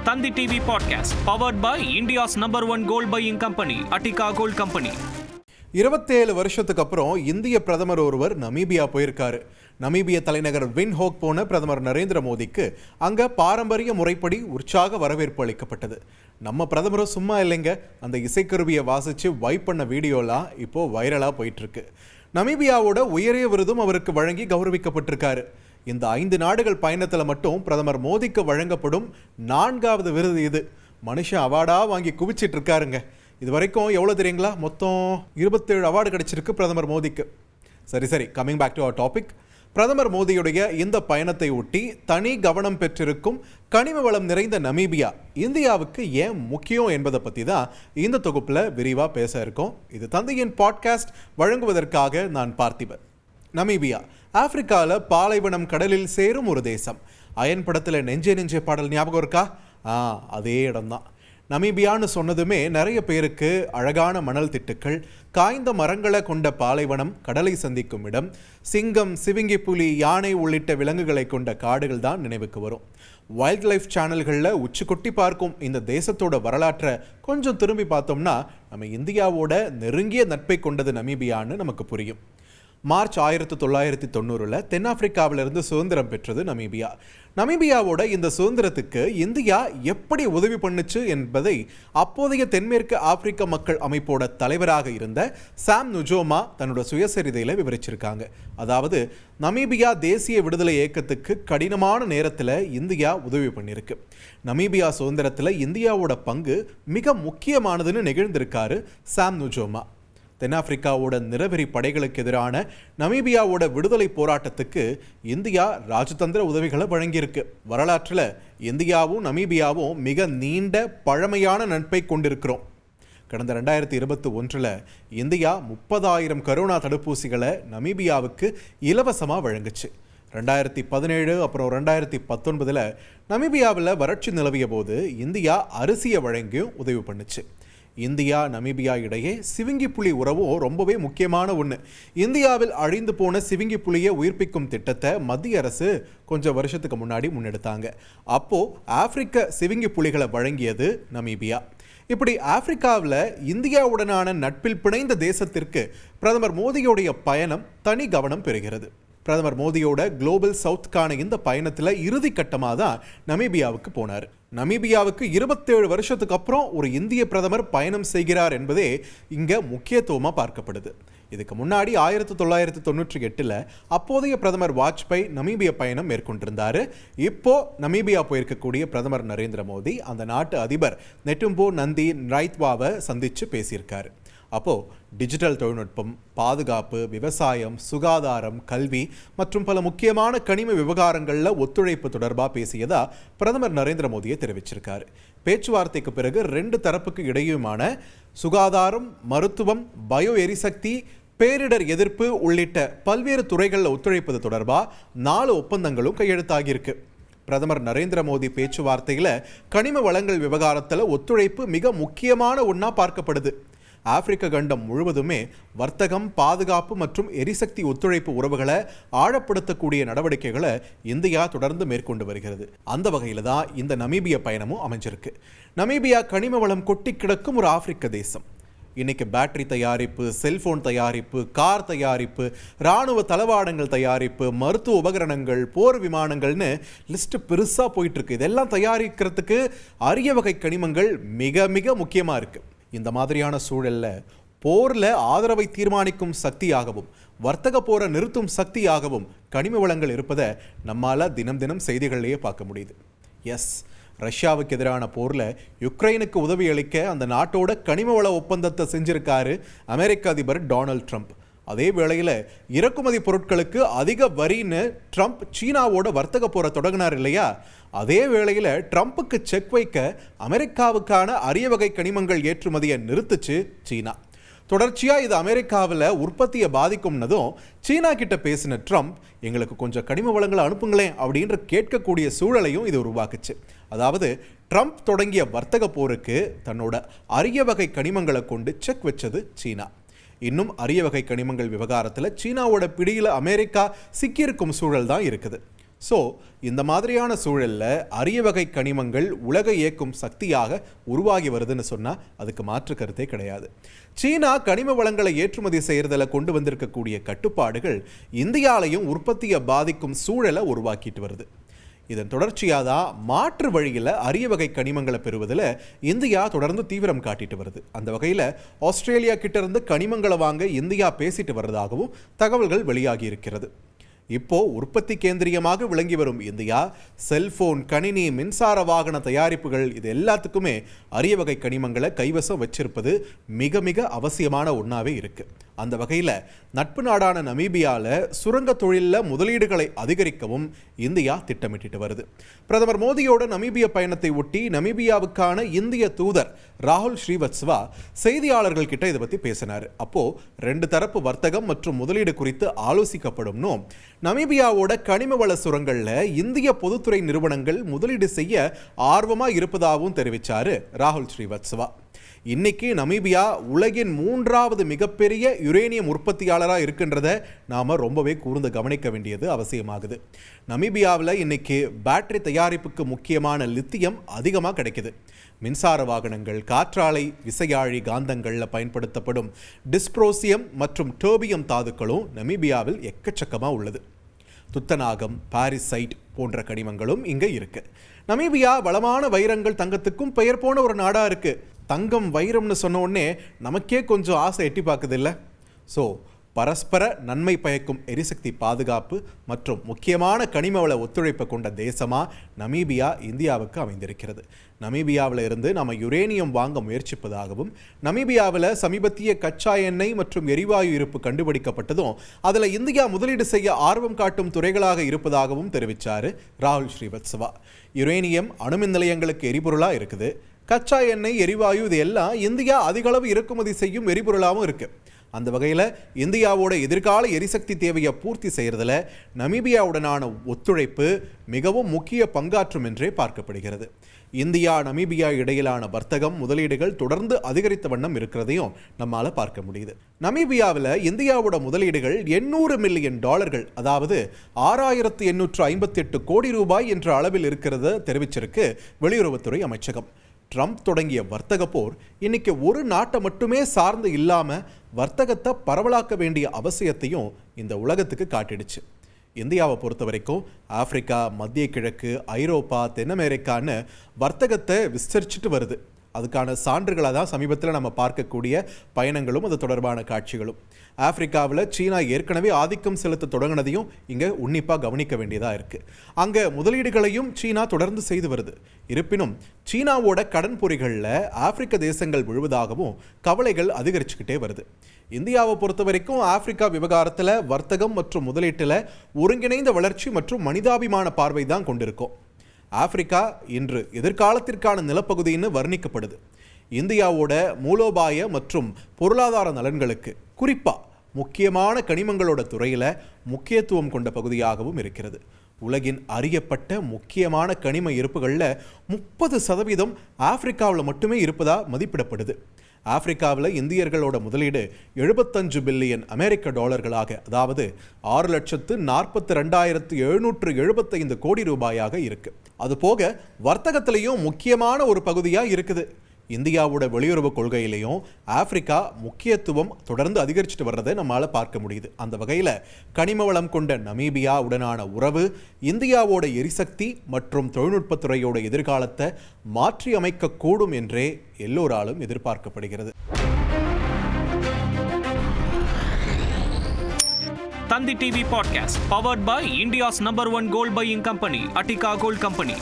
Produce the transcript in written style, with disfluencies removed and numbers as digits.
Tandi TV Podcast, powered by India's #1 gold buying company, Attica Gold Company. 27 வருஷத்துக்கு அப்புறம் இந்திய பிரதமர் ஒருவர் நமீபியா போயிருக்காரு. நமீபிய தலைநகர் விண்ட்ஹோக் போன பிரதமர் நரேந்திர மோடிக்கு அங்க பாரம்பரிய முறைப்படி உற்சாக வரவேற்பு அளிக்கப்பட்டது. நம்ம பிரதமரும் சும்மா இல்லைங்க, அந்த இசைக்கருவியை வாசிச்சு வைப் பண்ண வீடியோலாம் இப்போ வைரலா போயிட்டு இருக்கு. நமீபியாவோட உயரிய விருதும் அவருக்கு வழங்கி கௌரவிக்கப்பட்டிருக்காரு. இந்த 5 நாடுகள் பயணத்தில் மட்டும் பிரதமர் மோடிக்கு வழங்கப்படும் 4வது விருது இது. மனுஷன் அவார்டா வாங்கி குவிச்சிட்டு இருக்காருங்க. இது வரைக்கும் எவ்வளோ தெரியுங்களா? மொத்தம் 27 அவார்டு கிடைச்சிருக்கு பிரதமர் மோடிக்கு. சரி, coming back to our topic. பிரதமர் மோடியுடைய இந்த பயணத்தை ஒட்டி தனி கவனம் பெற்றிருக்கும் கனிம வளம் நிறைந்த நமீபியா இந்தியாவுக்கு ஏன் முக்கியம் என்பதை பற்றி தான் இந்த தொகுப்பில் விரிவாக பேச இருக்கோம். இது தந்தையின் பாட்காஸ்ட் வழங்குவதற்காக நான் பார்த்திபன். நமீபியா ஆப்பிரிக்காவில் பாலைவனம் கடலில் சேரும் ஒரு தேசம். அயன் படத்தில் நெஞ்சே பாடல் ஞாபகம் இருக்கா? அதே இடம்தான். நமீபியான்னு சொன்னதுமே நிறைய பேருக்கு அழகான மணல் திட்டுக்கள், காய்ந்த மரங்களை கொண்ட பாலைவனம், கடலை சந்திக்கும் இடம், சிங்கம், சிவிங்கி புலி, யானை உள்ளிட்ட விலங்குகளை கொண்ட காடுகள் தான் நினைவுக்கு வரும். வைல்ட் லைஃப் சேனல்களில் உச்சி கொட்டி பார்க்கும் இந்த தேசத்தோட வரலாற்றை கொஞ்சம் திரும்பி பார்த்தோம்னா நம்ம இந்தியாவோட நெருங்கிய நட்பை கொண்டது நமீபியான்னு நமக்கு புரியும். மார்ச் 1990 தென்னாப்பிரிக்காவிலிருந்து சுதந்திரம் பெற்றது நமீபியா. நமீபியாவோட இந்த சுதந்திரத்துக்கு இந்தியா எப்படி உதவி பண்ணுச்சு என்பதை அப்போதைய தென்மேற்கு ஆப்பிரிக்க மக்கள் அமைப்போட தலைவராக இருந்த சாம் நுஜோமா தன்னோட சுயசரிதையில் விவரிச்சிருக்காங்க. அதாவது நமீபியா தேசிய விடுதலை இயக்கத்துக்கு கடினமான நேரத்தில் இந்தியா உதவி பண்ணியிருக்கு. நமீபியா சுதந்திரத்தில் இந்தியாவோட பங்கு மிக முக்கியமானதுன்னு நெகிழ்ந்திருக்காரு சாம் நுஜோமா. தென்னாப்பிரிக்காவோட நிறவெறி படைகளுக்கு எதிரான நமீபியாவோட விடுதலை போராட்டத்துக்கு இந்தியா ராஜதந்திர உதவிகளை வழங்கியிருக்கு. வரலாற்றில் இந்தியாவும் நமீபியாவும் மிக நீண்ட பழமையான நட்பை கொண்டிருக்கிறோம். கடந்த 2021 இந்தியா 30,000 கரோனா தடுப்பூசிகளை நமீபியாவுக்கு இலவசமாக வழங்குச்சு. 2017 அப்புறம் 2019 நமீபியாவில் வறட்சி நிலவிய போது இந்தியா அரிசியை வழங்கியும் உதவி பண்ணுச்சு. இந்தியா நமீபியா இடையே சிவிங்கி புலி உறவும் ரொம்பவே முக்கியமான ஒன்று. இந்தியாவில் அழிந்து போன சிவிங்கி புலியை உயிர்ப்பிக்கும் திட்டத்தை மத்திய அரசு கொஞ்சம் வருஷத்துக்கு முன்னாடி முன்னெடுத்தாங்க. அப்போது ஆப்பிரிக்க சிவிங்கி புலிகளை வழங்கியது நமீபியா. இப்படி ஆப்பிரிக்காவில் இந்தியாவுடனான நட்பில் பிணைந்த தேசத்திற்கு பிரதமர் மோடியோடைய பயணம் தனி கவனம் பெறுகிறது. பிரதமர் மோடியோட குளோபல் சவுத்கான இந்த பயணத்தில் இறுதி கட்டமாக தான் நமீபியாவுக்கு போனார். நமீபியாவுக்கு 27 வருஷத்துக்கு அப்புறம் ஒரு இந்திய பிரதமர் பயணம் செய்கிறார் என்பதே இங்கே முக்கியத்துவமாக பார்க்கப்படுது. இதுக்கு முன்னாடி 1998 அப்போதைய பிரதமர் வாஜ்பாய் நமீபியா பயணம் மேற்கொண்டிருந்தார். இப்போ நமீபியா போயிருக்கக்கூடிய பிரதமர் நரேந்திர மோடி அந்த நாட்டு அதிபர் நெட்டும்போ நந்தி நைத்வாவை சந்தித்து பேசியிருக்காரு. அப்போது டிஜிட்டல் தொழில்நுட்பம், பாதுகாப்பு, விவசாயம், சுகாதாரம், கல்வி மற்றும் பல முக்கியமான கனிம விவகாரங்களில் ஒத்துழைப்பு தொடர்பாக பேசியதா பிரதமர் நரேந்திர மோடியை தெரிவிச்சிருக்காரு. பேச்சுவார்த்தைக்கு பிறகு 2 தரப்புக்கு இடையுமான சுகாதாரம், மருத்துவம், பயோ எரிசக்தி, பேரிடர் எதிர்ப்பு உள்ளிட்ட பல்வேறு துறைகளில் ஒத்துழைப்பது தொடர்பாக 4 ஒப்பந்தங்களும் கையெழுத்தாகியிருக்கு. பிரதமர் நரேந்திர மோடி பேச்சுவார்த்தையில் கனிம வளங்கள் விவகாரத்தில் ஒத்துழைப்பு மிக முக்கியமான ஒன்றா பார்க்கப்படுது. ஆப்பிரிக்க கண்டம் முழுவதுமே வர்த்தகம், பாதுகாப்பு மற்றும் எரிசக்தி ஒத்துழைப்பு உறவுகளை ஆழப்படுத்தக்கூடிய நடவடிக்கைகளை இந்தியா தொடர்ந்து மேற்கொண்டு வருகிறது. அந்த வகையில் தான் இந்த நமீபிய பயணமும் அமைஞ்சிருக்கு. நமீபியா கனிம வளம் கொட்டி கிடக்கும் ஒரு ஆப்பிரிக்க தேசம். இன்னைக்கு பேட்டரி தயாரிப்பு, செல்போன் தயாரிப்பு, கார் தயாரிப்பு, இராணுவ தளவாடங்கள் தயாரிப்பு, மருத்துவ உபகரணங்கள், போர் விமானங்கள்னு லிஸ்ட் பெருசாக போயிட்டு இருக்கு. இதெல்லாம் தயாரிக்கிறதுக்கு அரிய வகை கனிமங்கள் மிக மிக முக்கியமாக இருக்கு. இந்த மாதிரியான சூழலில் போரில் ஆதரவை தீர்மானிக்கும் சக்தியாகவும் வர்த்தக போரை நிறுத்தும் சக்தியாகவும் கனிம வளங்கள் இருப்பதை நம்மால் தினம் செய்திகளிலேயே பார்க்க முடியுது. ரஷ்யாவுக்கு எதிரான போரில் யுக்ரைனுக்கு உதவி அளிக்க அந்த நாட்டோட கனிம வள ஒப்பந்தத்தை செஞ்சிருக்காரு அமெரிக்க அதிபர் டொனால்ட் ட்ரம்ப். அதே வேளையில் இறக்குமதி பொருட்களுக்கு அதிக வரின்னு ட்ரம்ப் சீனாவோட வர்த்தக போரை தொடங்கினார் இல்லையா? அதே வேளையில் ட்ரம்ப்புக்கு செக் வைக்க அமெரிக்காவுக்கான அரிய வகை கனிமங்கள் ஏற்றுமதியை நிறுத்துச்சு சீனா. தொடர்ச்சியாக இது அமெரிக்காவில் உற்பத்தியை பாதிக்கும்னதும் சீனா கிட்ட பேசின ட்ரம்ப் எங்களுக்கு கொஞ்சம் கனிம வளங்களை அனுப்புங்களேன் அப்படின்ற கேட்கக்கூடிய சூழலையும் இது உருவாக்குச்சு. அதாவது ட்ரம்ப் தொடங்கிய வர்த்தக போருக்கு தன்னோட அரிய வகை கனிமங்களை கொண்டு செக் வச்சது சீனா. இன்னும் அரிய வகை கனிமங்கள் விவகாரத்தில் சீனாவோட பிடியில் அமெரிக்கா சிக்கியிருக்கும் சூழல் தான் இருக்குது. ஸோ இந்த மாதிரியான சூழலில் அரிய வகை கனிமங்கள் உலக இயக்கும் சக்தியாக உருவாகி வருதுன்னு சொன்னால் அதுக்கு மாற்று கருத்தே கிடையாது. சீனா கனிம வளங்களை ஏற்றுமதி செய்கிறதில் கொண்டு வந்திருக்கக்கூடிய கட்டுப்பாடுகள் இந்தியாலையும் உற்பத்தியை பாதிக்கும் சூழலை உருவாக்கிட்டு வருது. இதன் தொடர்ச்சியாக தான் மாற்று வழியில் அரிய வகை கனிமங்களை பெறுவதில் இந்தியா தொடர்ந்து தீவிரம் காட்டிட்டு வருது. அந்த வகையில் ஆஸ்திரேலியா கிட்ட கனிமங்களை வாங்க இந்தியா பேசிட்டு வர்றதாகவும் தகவல்கள் வெளியாகி இருக்கிறது. இப்போ உற்பத்தி கேந்திரியமாக விளங்கி வரும் இந்தியா செல்போன், கணினி, மின்சார வாகன தயாரிப்புகள் இது எல்லாத்துக்குமே அரிய வகை கனிமங்களை கைவசம் வச்சிருப்பது மிக மிக அவசியமான ஒன்றாவே இருக்கு. அந்த வகையில் நட்பு நாடான நமீபியாவில் சுரங்க தொழிலில் முதலீடுகளை அதிகரிக்கவும் இந்தியா திட்டமிட்டு வருது. பிரதமர் மோடியோட நமீபிய பயணத்தை ஒட்டி நமீபியாவுக்கான இந்திய தூதர் ராகுல் ஸ்ரீவத்சவா செய்தியாளர்கள் கிட்ட இதை பற்றி பேசினார். அப்போ 2 தரப்பு வர்த்தகம் மற்றும் முதலீடு குறித்து ஆலோசிக்கப்படும்னு நமீபியாவோட கனிம வள சுரங்கள்ல இந்திய பொதுத்துறை நிறுவனங்கள் முதலீடு செய்ய ஆர்வமாக இருப்பதாகவும் தெரிவித்தார் ராகுல் ஸ்ரீவத்சவா. இன்னைக்கு நமீபியா உலகின் 3வது மிகப்பெரிய யுரேனியம் உற்பத்தியாளராக இருக்கின்றத நாம் ரொம்பவே கூர்ந்து கவனிக்க வேண்டியது அவசியமாகுது. நமீபியாவில் இன்னைக்கு பேட்டரி தயாரிப்புக்கு முக்கியமான லித்தியம் அதிகமாக கிடைக்குது. மின்சார வாகனங்கள், காற்றாலை விசையாழி காந்தங்களில் பயன்படுத்தப்படும் டிஸ்ப்ரோசியம் மற்றும் டோபியம் தாதுக்களும் நமீபியாவில் எக்கச்சக்கமாக உள்ளது. துத்தநாகம், பாரிசைட் போன்ற கனிமங்களும் இங்கே இருக்கு. நமீபியா வளமான வைரங்கள், தங்கத்துக்கும் பெயர் போன ஒரு நாடாக இருக்கு. தங்கம், வைரம்னு சொன்ன உடனே நமக்கே கொஞ்சம் ஆசை எட்டி பார்க்குது இல்லை? ஸோ பரஸ்பர நன்மை பயக்கும் எரிசக்தி பாதுகாப்பு மற்றும் முக்கியமான கனிமவள ஒத்துழைப்பை கொண்ட தேசமாக நமீபியா இந்தியாவுக்கு அமைந்திருக்கிறது. நமீபியாவில் இருந்து நம்ம யுரேனியம் வாங்க முயற்சிப்பதாகவும், நமீபியாவில் சமீபத்திய கச்சா எண்ணெய் மற்றும் எரிவாயு இருப்பு கண்டுபிடிக்கப்பட்டதும் அதில் இந்தியா முதலீடு செய்ய ஆர்வம் காட்டும் துறைகளாக இருப்பதாகவும் தெரிவித்தார் ராகுல் ஸ்ரீவத்சவா. யுரேனியம் அணுமின் நிலையங்களுக்கு எரிபொருளாக இருக்குது. கச்சா எண்ணெய், எரிவாயு இது எல்லாம் இந்தியா அதிகளவு இறக்குமதி செய்யும் எரிபொருளாகவும் இருக்குது. அந்த வகையில் இந்தியாவோட எதிர்கால எரிசக்தி தேவையை பூர்த்தி செய்கிறதுல நமீபியாவுடனான ஒத்துழைப்பு மிகவும் முக்கிய பங்காற்றும் என்றே பார்க்கப்படுகிறது. இந்தியா நமீபியா இடையிலான வர்த்தகம், முதலீடுகள் தொடர்ந்து அதிகரித்த வண்ணம் இருக்கிறதையும் நம்மால் பார்க்க முடியுது. நமீபியாவில் இந்தியாவோட முதலீடுகள் $800 மில்லியன், அதாவது 6858 கோடி ரூபாய் என்ற அளவில் இருக்கிறத தெரிவிச்சிருக்கு வெளியுறவுத்துறை அமைச்சகம். ட்ரம்ப் தொடங்கிய வர்த்தக போர் இன்னைக்கு ஒரு நாட்டை மட்டுமே சார்ந்து இல்லாமல் வர்த்தகத்தை பரவலாக்க வேண்டிய அவசியத்தையும் இந்த உலகத்துக்கு காட்டிடுச்சு. இந்தியாவை பொறுத்த வரைக்கும் ஆப்பிரிக்கா, மத்திய கிழக்கு, ஐரோப்பா, தென் அமெரிக்கான்னு வர்த்தகத்தை விஸ்தரிச்சுட்டு வருது. அதுக்கான சான்றுகளாக தான் சமீபத்தில் நம்ம பார்க்கக்கூடிய பயணங்களும் அது தொடர்பான காட்சிகளும். ஆப்பிரிக்காவில் சீனா ஏற்கனவே ஆதிக்கம் செலுத்த தொடங்கினதையும் இங்கே உன்னிப்பாக கவனிக்க வேண்டியதாக இருக்குது. அங்கே முதலீடுகளையும் சீனா தொடர்ந்து செய்து வருது. இருப்பினும் சீனாவோட கடன் பொறிகளில் ஆப்பிரிக்க தேசங்கள் விழுவதாகவும் கவலைகள் அதிகரிச்சுக்கிட்டே வருது. இந்தியாவை பொறுத்த வரைக்கும் ஆப்பிரிக்கா விவகாரத்தில் வர்த்தகம் மற்றும் முதலீட்டில் ஒருங்கிணைந்த வளர்ச்சி மற்றும் மனிதாபிமான பார்வை தான் கொண்டிருக்கும். ஆப்பிரிக்கா இன்று எதிர்காலத்திற்கான நிலப்பகுதின்னு வர்ணிக்கப்படுது. இந்தியாவோட மூலோபாய மற்றும் பொருளாதார நலன்களுக்கு, குறிப்பாக முக்கியமான கனிமங்களோட துறையில் முக்கியத்துவம் கொண்ட பகுதியாகவும் இருக்கிறது. உலகின் அறியப்பட்ட முக்கியமான கனிம இருப்புகளில் 30% ஆப்பிரிக்காவில் மட்டுமே இருப்பதாக மதிப்பிடப்படுது. ஆப்பிரிக்காவில் இந்தியர்களோட முதலீடு $75 பில்லியன், அதாவது 6,42,775 கோடி ரூபாயாக இருக்கு. அதுபோக வர்த்தகத்திலையும் முக்கியமான ஒரு பகுதியாக இருக்குது. இந்தியாவோட வெளியுறவு கொள்கையிலையும் ஆப்பிரிக்கா முக்கியத்துவம் தொடர்ந்து அதிகரிச்சுட்டு வர்றதை நம்மளால் பார்க்க முடியுது. அந்த வகையில் கனிம வளம் கொண்ட நமீபியா உடனான உறவு இந்தியாவோட எரிசக்தி மற்றும் தொழில்நுட்பத்துறையோட எதிர்காலத்தை மாற்றி அமைக்கக்கூடும் என்றே எல்லோராலும் எதிர்பார்க்கப்படுகிறது. Thanthi TV podcast powered by India's number 1 gold buying company, Attica Gold Company.